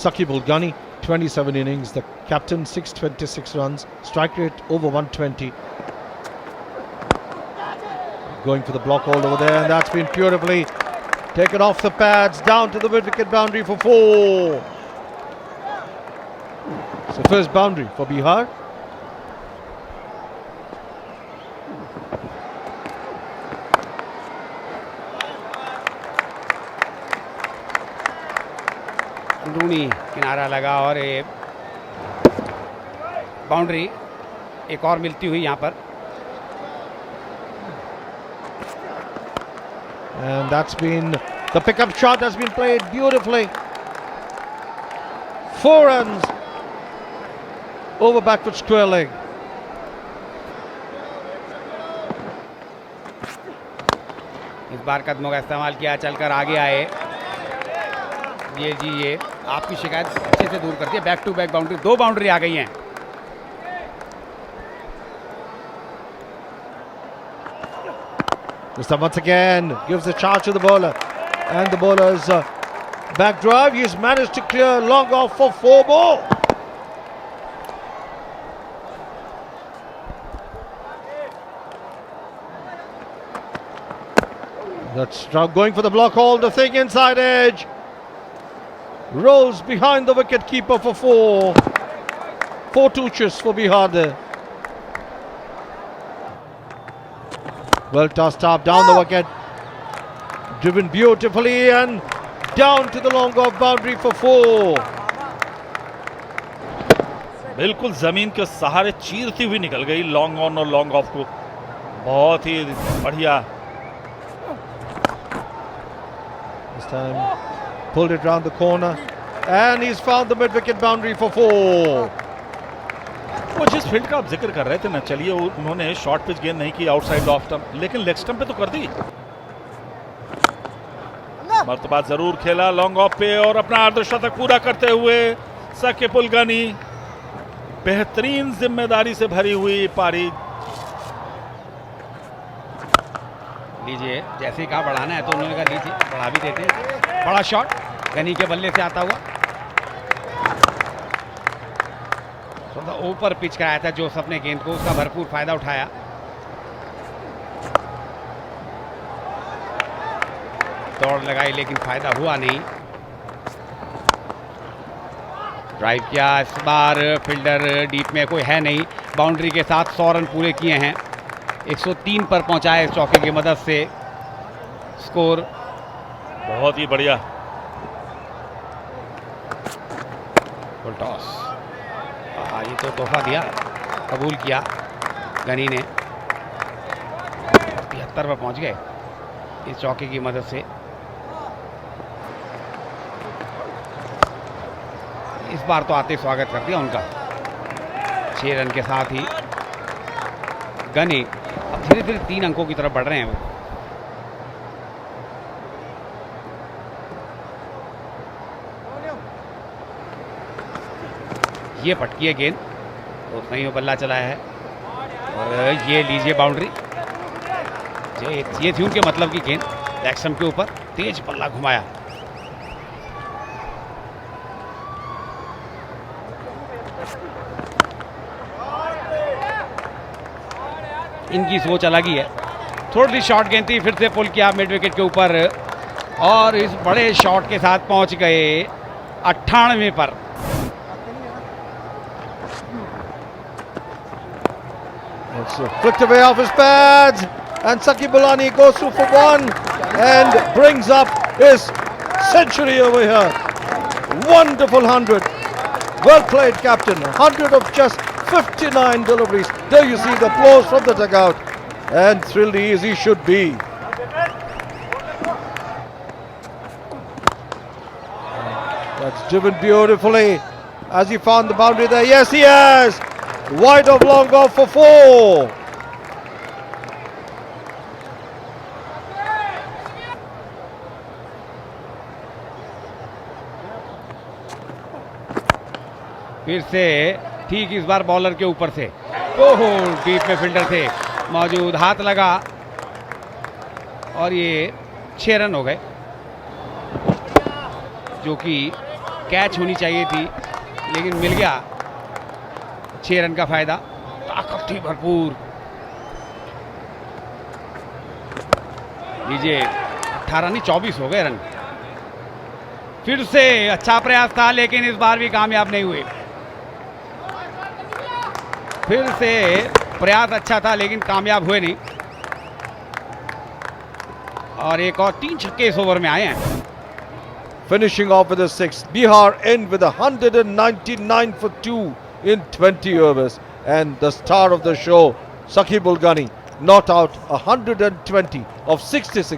Saqib Ul Ghani, 27 innings, the captain, 626 runs, strike rate over 120. Going for the block all over there, and that's been beautifully taken off the pads, down to the mid-wicket boundary for 4. It's the first boundary for Bihar. अंदरूनी किनारा लगा और boundary एक और मिलती हुई यहाँ पर. And that's been, the pickup shot has been played beautifully. 4 runs over backward square leg. इस बार कदमों का इस्तेमाल किया, चलकर आगे आए. ये जी ये आपकी शिकायत अच्छे से दूर करती है. Back to back boundary, 2 boundary आ गई हैं. Mr. once again gives the charge to the bowler, and the bowler's back drive. He's managed to clear long off for 4 more. That's going for the block, all the thing inside edge. Rolls behind the wicket keeper for 4. 4 touches for Bihar there. Well tossed up, down the wicket, driven beautifully and down to the long off boundary for 4. बिल्कुल जमीन के सहारे चीरती हुई निकल गई long on और long off को. बहुत ही बढ़िया. This time pulled it round the corner and he's found the mid-wicket boundary for 4. वो जिस फील्ड का आप जिक्र कर रहे थे ना, चलिए उन्होंने शॉर्ट पिच गेंद नहीं की आउटसाइड ऑफ स्टंप, लेकिन लेग स्टंप पे तो कर दी. मर्तबा जरूर खेला लॉन्ग ऑफ पे और अपना अर्धशतक पूरा करते हुए साकिब उल गानी. बेहतरीन जिम्मेदारी से भरी हुई पारी. लीजिए, जैसे ही कहा बढ़ाना है तो उन्होंने कहा लीजिए बढ़ा भी देते हैं. बड़ा शॉट गनी के बल्ले से आता हुआ, थोड़ा ऊपर पिच कराया था जोस अपने गेंद को, उसका भरपूर फायदा उठाया. दौड़ लगाई लेकिन फायदा हुआ नहीं. ड्राइव किया, इस बार फील्डर डीप में कोई है नहीं. बाउंड्री के साथ 100 रन पूरे किए हैं. 103 पर पहुंचा है इस चौके की मदद से. स्कोर बहुत ही बढ़िया. फुल टॉस, हाँ ये तो तोहफा दिया, कबूल किया गनी ने. 73 पर पहुंच गए इस चौके की मदद से. इस बार तो आते स्वागत कर दिया उनका. 6 रन के साथ ही गनी अब धीरे धीरे 3 अंकों की तरफ बढ़ रहे हैं वो. ये पटकी है गेंद, तो नहीं वो बल्ला चलाया है. और ये लीजिए बाउंड्री. ये थी उनके मतलब की गेंद. बैक स्टंप के ऊपर तेज बल्ला घुमाया. इनकी सोच अलग ही है. थोड़ी शॉर्ट गेंद थी, फिर से पुल किया मिड विकेट के ऊपर और इस बड़े शॉट के साथ पहुंच गए 98 पर. Flicked away off his pads and Saqib Ul Ghani goes through for 1 and brings up his century over here. Wonderful 100. Well played, captain. 100 of just 59 deliveries. There you see the applause from the dugout, and thrilled he is, he should be. That's driven beautifully as he found the boundary there. Yes, he has. Wide of long off for 4. फिर से ठीक इस बार bowler के ऊपर से. ओहो, deep में fielder थे मौजूद, हाथ लगा और ये 6 रन हो गए, जो कि कैच होनी चाहिए थी, लेकिन मिल गया 6 रन का फायदा। ताकत थी भरपूर। लीजिए 18 नहीं 24 हो गए रन। फिर से अच्छा प्रयास था, लेकिन इस बार भी कामयाब नहीं हुए। फिर से प्रयास अच्छा था, लेकिन कामयाब हुए नहीं। और एक और 3 छक्के इस ओवर में आए हैं। Finishing off with a 6. Bihar end with 199 for 2 in 20 overs. And the star of the show, Saqib Ul Ghani, not out 120 of 66.